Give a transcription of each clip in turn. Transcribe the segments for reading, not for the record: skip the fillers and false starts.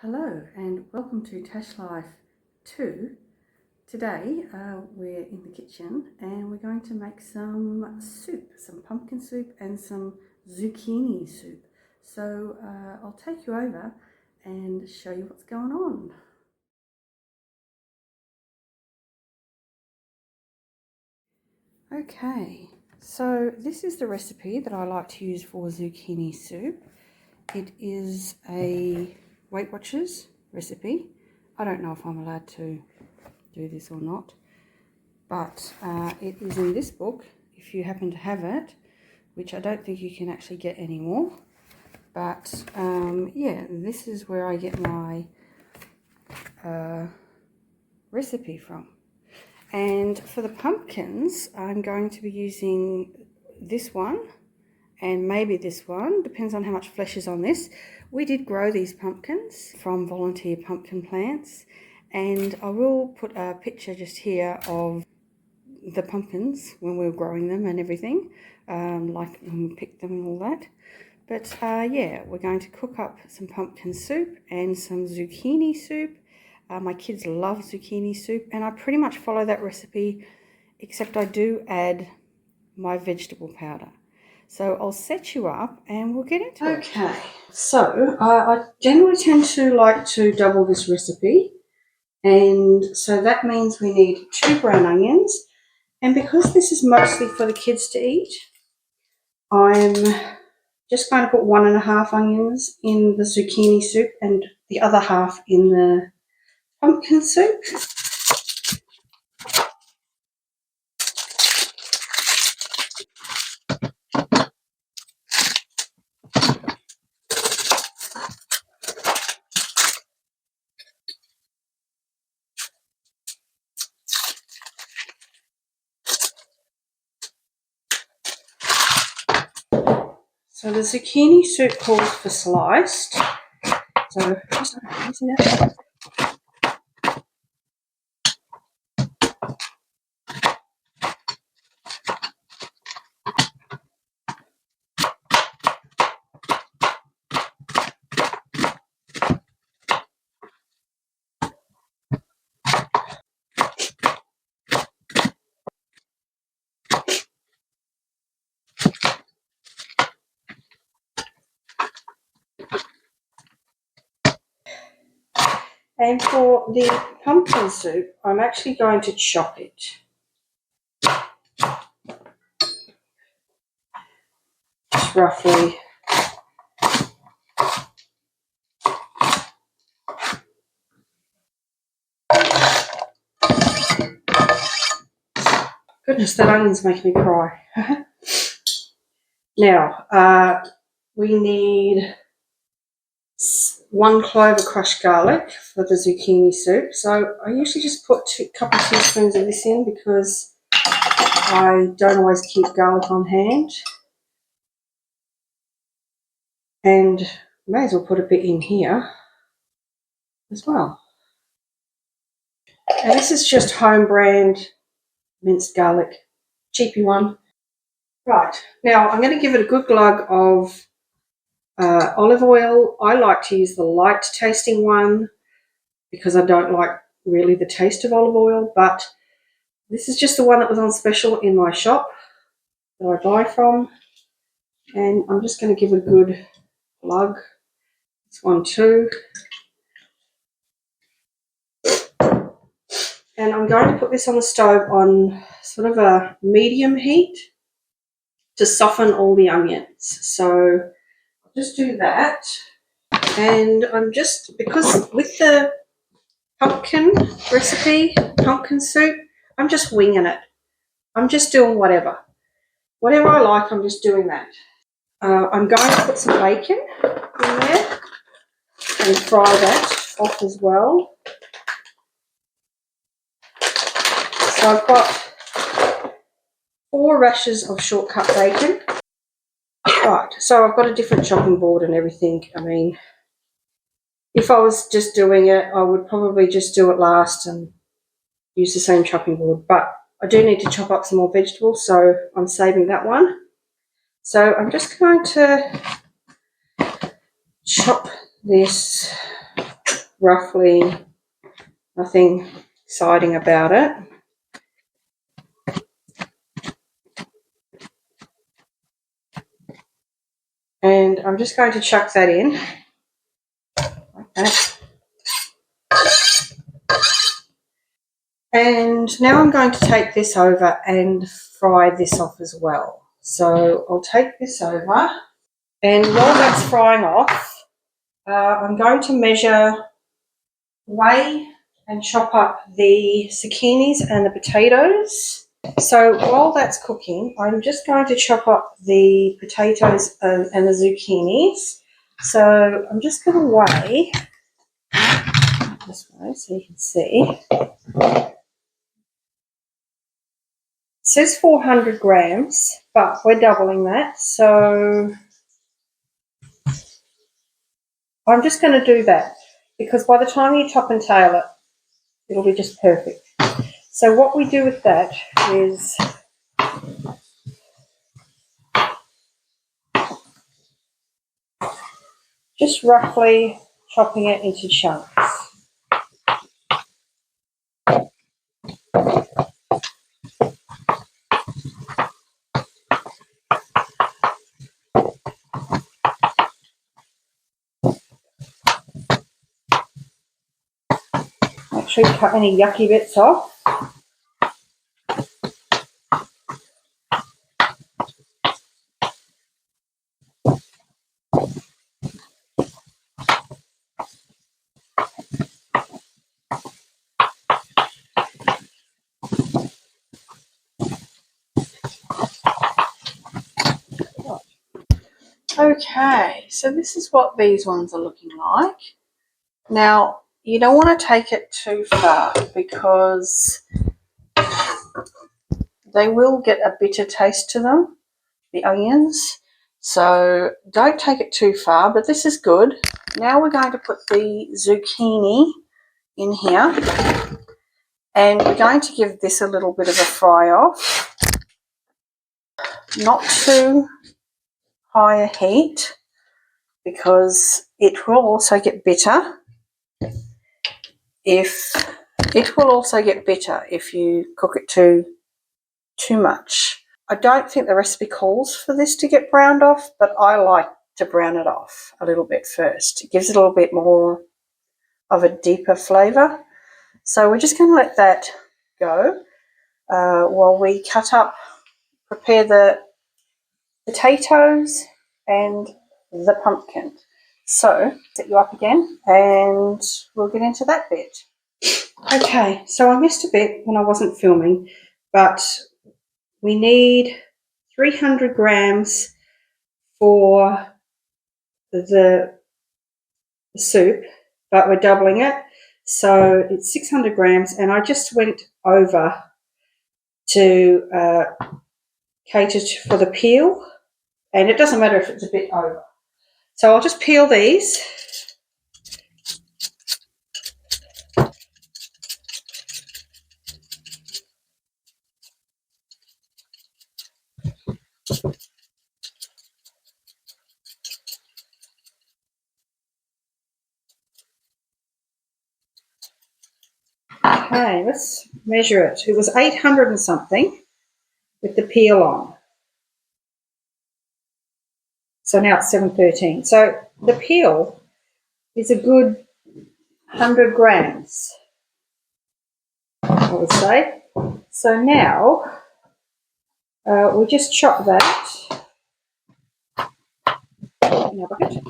Hello and welcome to Tash Life 2. Today we're in the kitchen and we're going to make some soup, some pumpkin soup and some zucchini soup. So I'll take you over and show you what's going on. Okay, so this is the recipe that I like to use for zucchini soup. It is a Weight Watchers recipe. I don't know if I'm allowed to do this or not, but it is in this book if you happen to have it, which I don't think you can actually get anymore. But yeah, this is where I get my recipe from. And for the pumpkins, I'm going to be using this one and maybe this one, depends on how much flesh is on this. We did grow these pumpkins from volunteer pumpkin plants, and I will put a picture just here of the pumpkins when we were growing them and everything, like when we picked them and all that. But yeah, we're going to cook up some pumpkin soup and some zucchini soup. My kids love zucchini soup, and I pretty much follow that recipe, except I do add my vegetable powder. So I'll set you up and we'll get into it. Okay, so I generally tend to like to double this recipe, and so that means we need 2 brown onions, and because this is mostly for the kids to eat, I'm just going to put 1.5 onions in the zucchini soup and the other half in the pumpkin soup. So the zucchini soup calls for sliced. So just using that. And for the pumpkin soup, I'm actually going to chop it. Just roughly. Goodness, that onion's making me cry. Now, we need 1 clove of crushed garlic for the zucchini soup. So I usually just put a couple of teaspoons of this in because I don't always keep garlic on hand. And may as well put a bit in here as well. And this is just home brand minced garlic, cheapy one. Right, now I'm going to give it a good glug of olive oil. I like to use the light tasting one because I don't like really the taste of olive oil, but this is just the one that was on special in my shop that I buy from. And I'm just going to give it a good glug. This one too. And I'm going to put this on the stove on sort of a medium heat to soften all the onions. So I'll just do that. And I'm just, because with the pumpkin recipe, pumpkin soup, I'm just winging it. I'm just doing whatever. Whatever I like, I'm just doing that. I'm going to put some bacon in there and fry that off as well. So I've got 4 rashers of shortcut bacon. Right, so I've got a different chopping board and everything. I mean, if I was just doing it, I would probably just do it last and use the same chopping board. But I do need to chop up some more vegetables, so I'm saving that one. So I'm just going to chop this roughly, nothing exciting about it. And I'm just going to chuck that in like that. And now I'm going to take this over and fry this off as well. So I'll take this over, and while that's frying off, I'm going to weigh and chop up the zucchinis and the potatoes. So while that's cooking, I'm just going to chop up the potatoes and the zucchinis. So I'm just going to weigh this way so you can see. It says 400 grams, but we're doubling that. So I'm just going to do that because by the time you top and tail it, it'll be just perfect. So what we do with that is just roughly chopping it into chunks. Make sure you cut any yucky bits off. Okay, so this is what these ones are looking like. Now, you don't want to take it too far because they will get a bitter taste to them, the onions. So don't take it too far, but this is good. Now we're going to put the zucchini in here, and we're going to give this a little bit of a fry off. Not too high a heat because it will also get bitter if you cook it too much. I don't think the recipe calls for this to get browned off, but I like to brown it off a little bit first. It gives it a little bit more of a deeper flavour. So we're just going to let that go while we prepare the potatoes and the pumpkin. So set you up again and we'll get into that bit. Okay, so I missed a bit when I wasn't filming, but we need 300 grams for the soup, but we're doubling it. So it's 600 grams, and I just went over to cater for the peel, and it doesn't matter if it's a bit over. So I'll just peel these. Okay, let's measure it. It was 800 and something with the peel on. So now it's 713. So the peel is a good 100 grams, I would say. So now we just chop that in a bucket.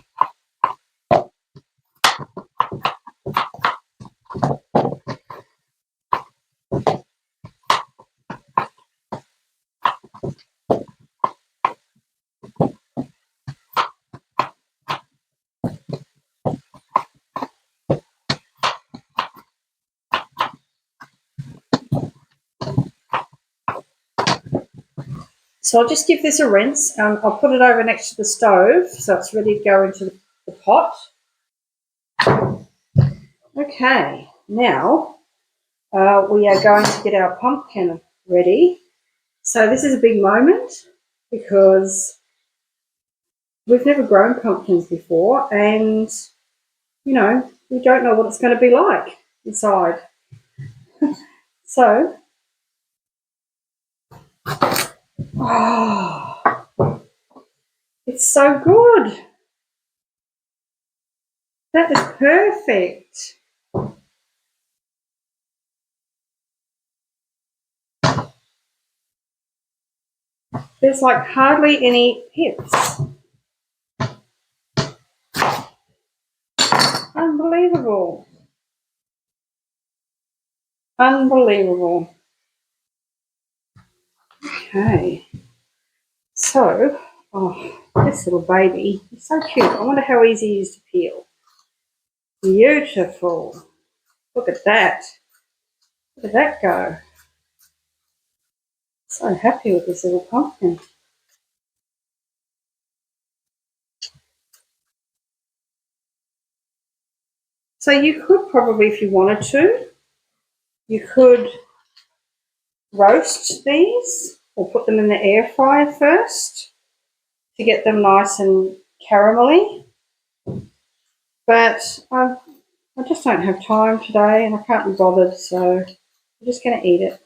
So I'll just give this a rinse. I'll put it over next to the stove so it's ready to go into the pot. Okay, now we are going to get our pumpkin ready. So this is a big moment because we've never grown pumpkins before, and you know, we don't know what it's going to be like inside. So, oh, it's so good. That is perfect. There's like hardly any pips. Unbelievable. Unbelievable. Okay. So, oh, this little baby is so cute. I wonder how easy he is to peel. Beautiful. Look at that. Look at that go. So happy with this little pumpkin. So you could probably, if you wanted to, you could roast these or put them in the air fryer first to get them nice and caramelly. But I just don't have time today and I can't be bothered, so I'm just going to eat it.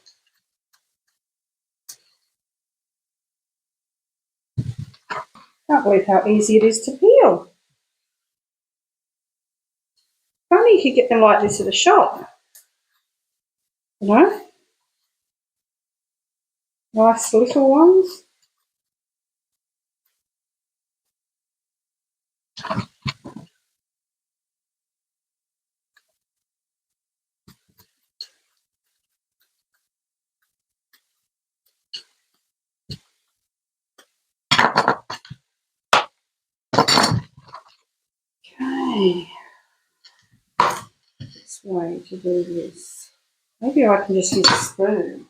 Can't believe how easy it is to peel. If only you could get them like this at the shop. You know? Nice little ones. Okay. This way to do this. Maybe I can just use a spoon.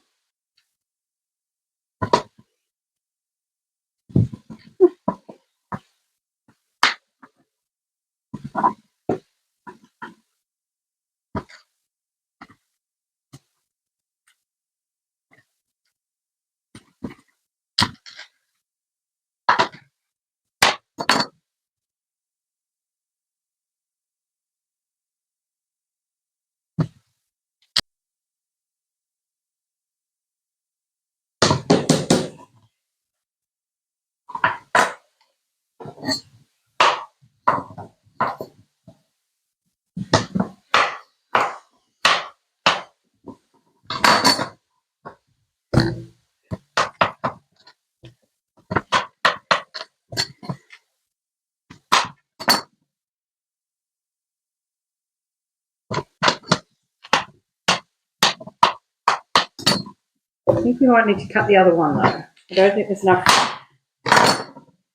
I think we might need to cut the other one though. I don't think there's enough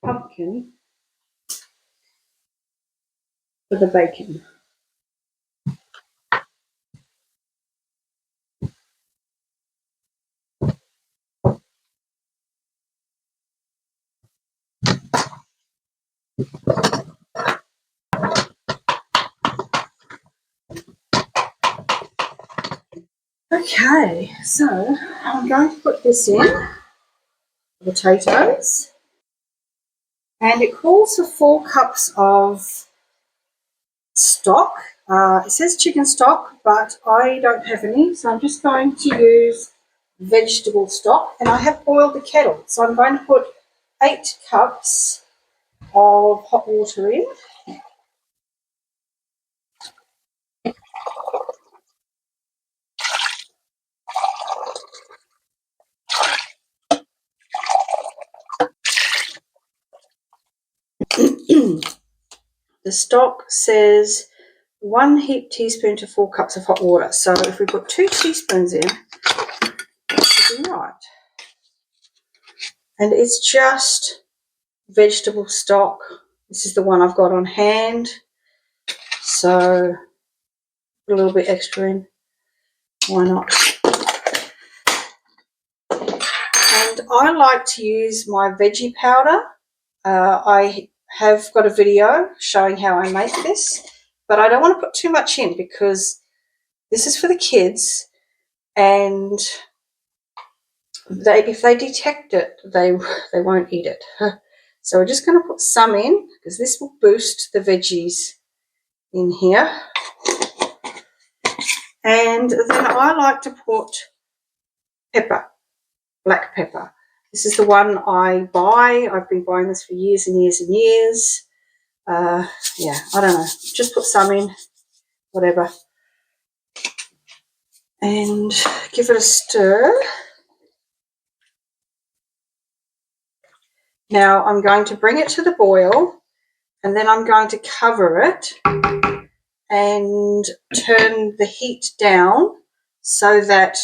pumpkin for the bacon. Okay, so I'm going to put this in, potatoes, and it calls for 4 cups of stock. It says chicken stock, but I don't have any, so I'm just going to use vegetable stock, and I have boiled the kettle, so I'm going to put 8 cups of hot water in. The stock says 1 heaped teaspoon to 4 cups of hot water. So if we put 2 teaspoons in, that should be right. And it's just vegetable stock. This is the one I've got on hand. So put a little bit extra in. Why not? And I like to use my veggie powder. I have got a video showing how I make this, but I don't want to put too much in because this is for the kids, and if they detect it, they won't eat it. So we're just going to put some in because this will boost the veggies in here. And then I like to put pepper, black pepper. This is the one I buy. I've been buying this for years and years and years. Yeah, I don't know. Just put some in, whatever. And give it a stir. Now I'm going to bring it to the boil, and then I'm going to cover it and turn the heat down so that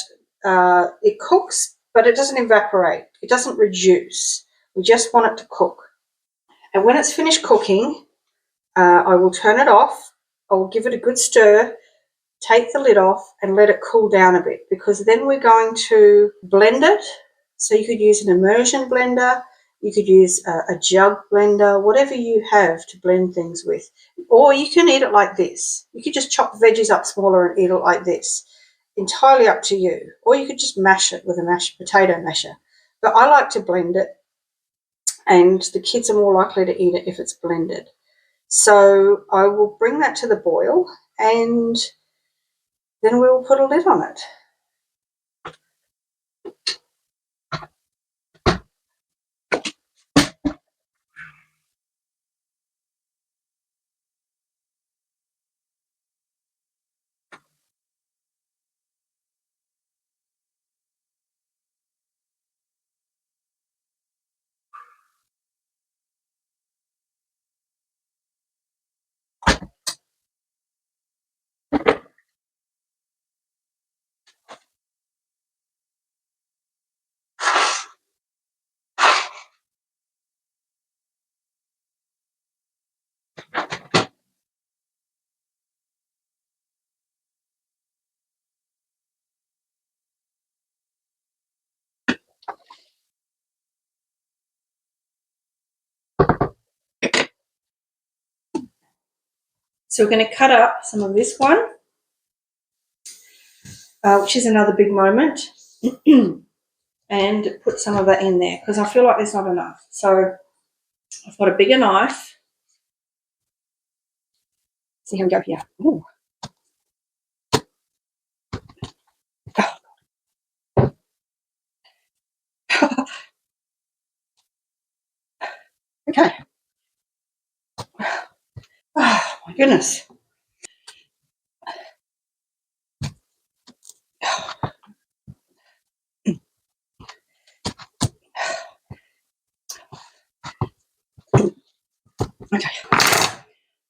it cooks, but it doesn't evaporate. It doesn't reduce. We just want it to cook. And when it's finished cooking, I will turn it off. I will give it a good stir, take the lid off and let it cool down a bit, because then we're going to blend it. So you could use an immersion blender, you could use a jug blender, whatever you have to blend things with. Or you can eat it like this. You could just chop veggies up smaller and eat it like this. Entirely up to you. Or you could just mash it with a potato masher. But I like to blend it, and the kids are more likely to eat it if it's blended. So I will bring that to the boil, and then we will put a lid on it. So we're going to cut up some of this one, which is another big moment, and put some of that in there because I feel like there's not enough. So I've got a bigger knife. See how we go here. Ooh. Okay. Oh, my goodness. Okay.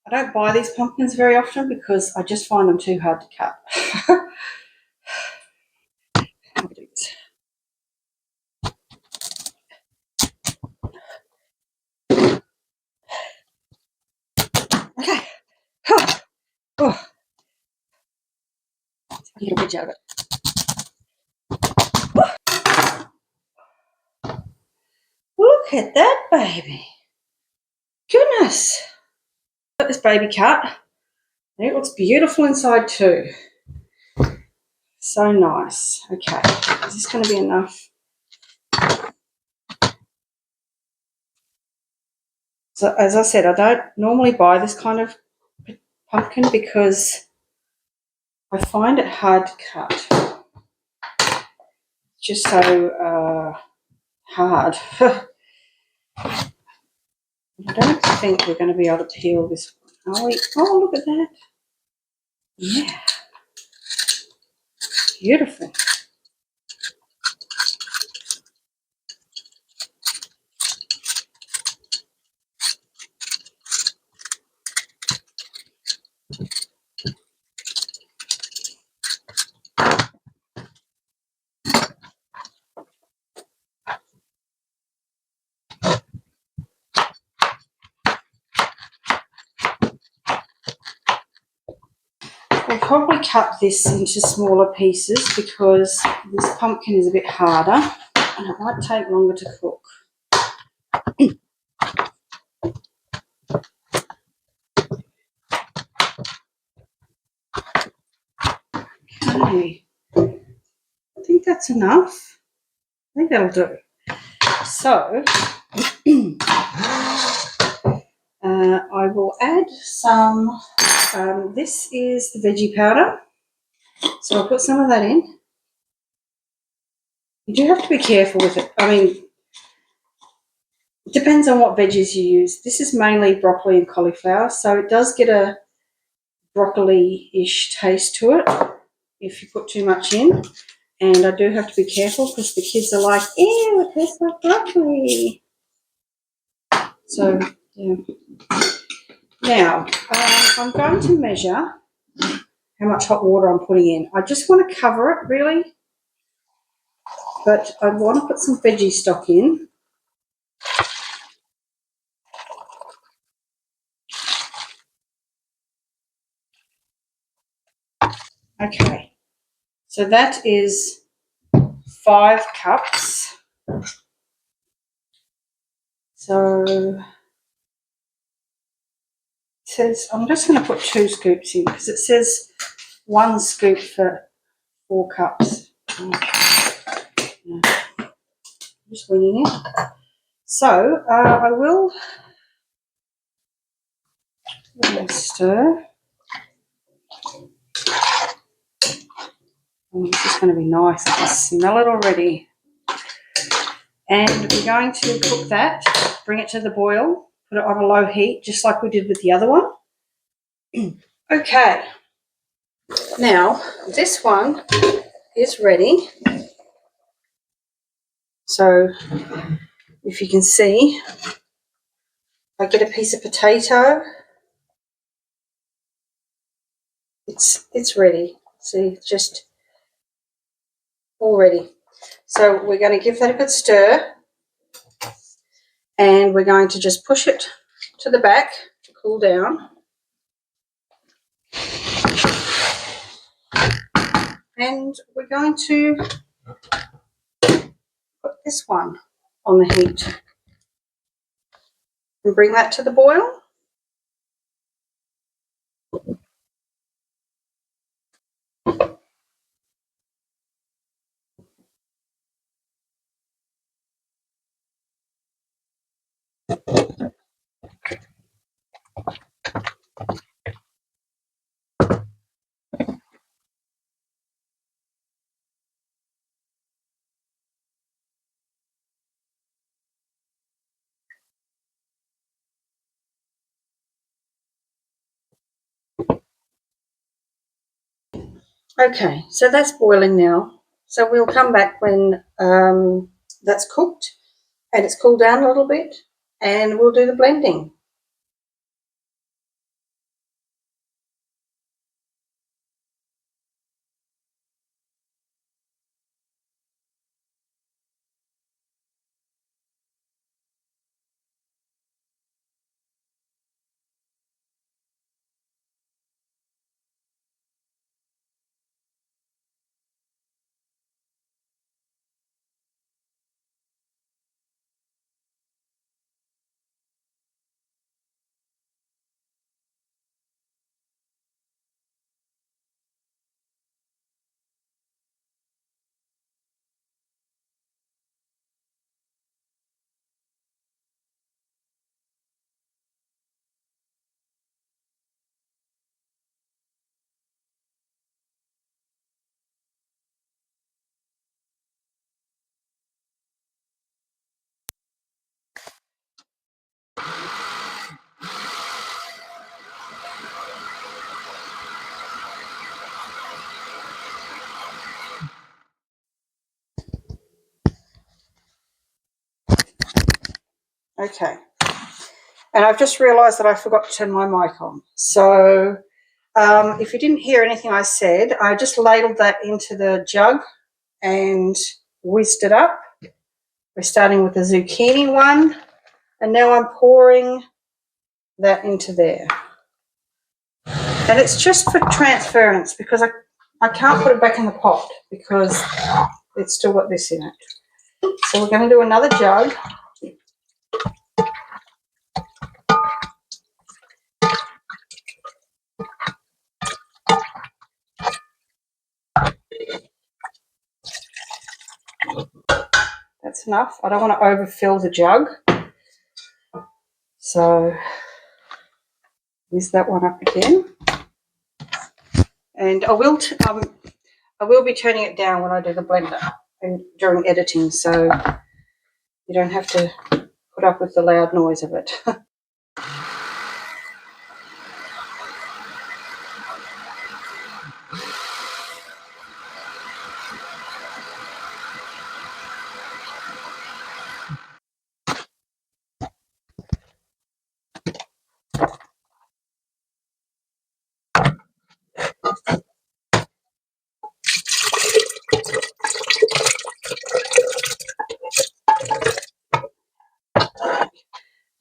I don't buy these pumpkins very often because I just find them too hard to cut. How do we do this? Okay. Oh. Get a picture of it. Look at that baby. Goodness. Got this baby cut. It looks beautiful inside too. So nice. Okay. Is this going to be enough? So as I said, I don't normally buy this kind of pumpkin because I find it hard to cut. It's just so hard. I don't think we're going to be able to peel this one, are we? Oh, look at that. Yeah. Beautiful. We'll probably cut this into smaller pieces because this pumpkin is a bit harder and it might take longer to cook. Okay, I think that's enough. I think that'll do. So I will add some, this is the veggie powder. So I'll put some of that in. You do have to be careful with it. I mean, it depends on what veggies you use. This is mainly broccoli and cauliflower, so it does get a broccoli-ish taste to it if you put too much in. And I do have to be careful because the kids are like, ew, it tastes like broccoli. So, yeah. Now, I'm going to measure how much hot water I'm putting in. I just want to cover it, really. But I want to put some veggie stock in. Okay. So that is 5 cups. So it says, I'm just going to put 2 scoops in because it says 1 scoop for 4 cups. Just winging it. So I will stir. Oh, this is going to be nice. I can smell it already. And we're going to cook that, bring it to the boil, put it on a low heat, just like we did with the other one. Okay. Now, this one is ready. So, if you can see, I get a piece of potato. It's ready. See, just all ready. So we're going to give that a good stir, and we're going to just push it to the back to cool down. And we're going to put this one on the heat and bring that to the boil. Okay, so that's boiling now. So we'll come back when that's cooked and it's cooled down a little bit, and we'll do the blending. Okay, and I've just realised that I forgot to turn my mic on. So if you didn't hear anything I said, I just ladled that into the jug and whisked it up. We're starting with the zucchini one, and now I'm pouring that into there. And it's just for transference because I can't put it back in the pot because it's still got this in it. So we're going to do another jug. That's enough. I don't want to overfill the jug. So use that one up again. And I will, I will be turning it down when I do the blender and during editing, so you don't have to put up with the loud noise of it.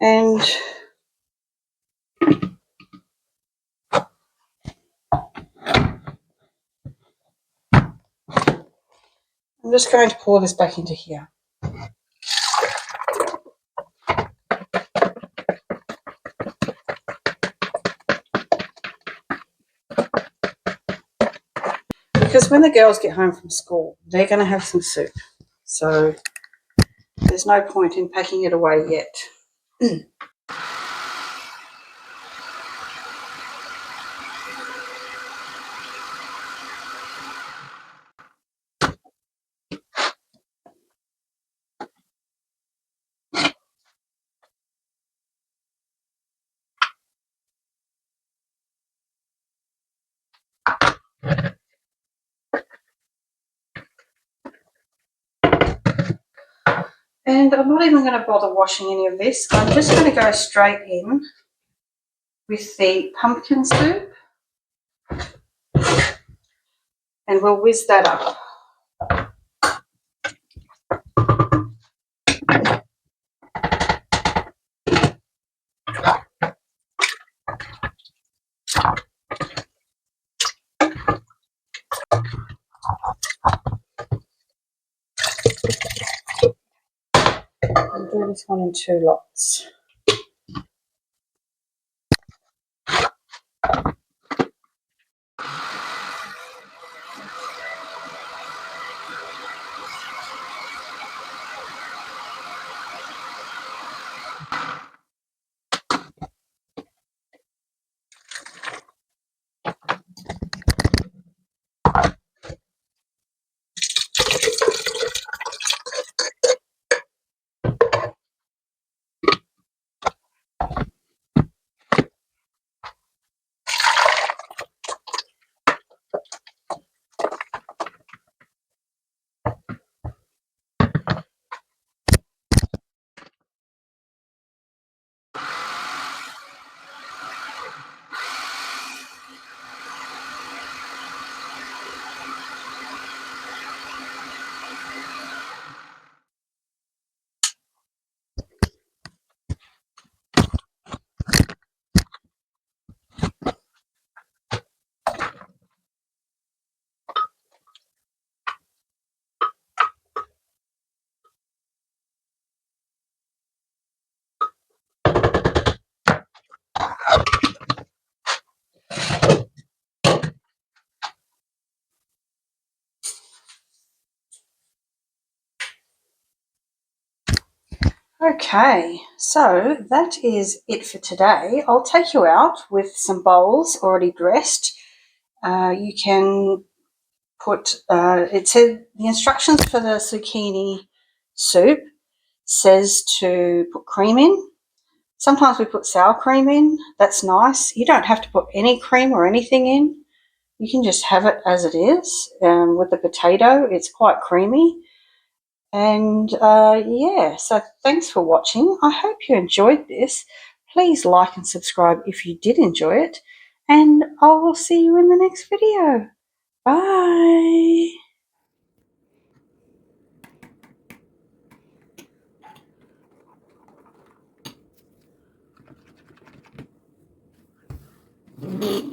And I'm just going to pour this back into here. Because when the girls get home from school, they're going to have some soup. So there's no point in packing it away yet. And I'm not even going to bother washing any of this. I'm just going to go straight in with the pumpkin soup. And we'll whiz that up. I'll do this one in 2 lots. Okay, so that is it for today. I'll take you out with some bowls already dressed. You can put, it said the instructions for the zucchini soup says to put cream in. Sometimes we put sour cream in. That's nice. You don't have to put any cream or anything in. You can just have it as it is. With the potato, it's quite creamy. And yeah, so thanks for watching. I hope you enjoyed this. Please like and subscribe if you did enjoy it. And I will see you in the next video. Bye.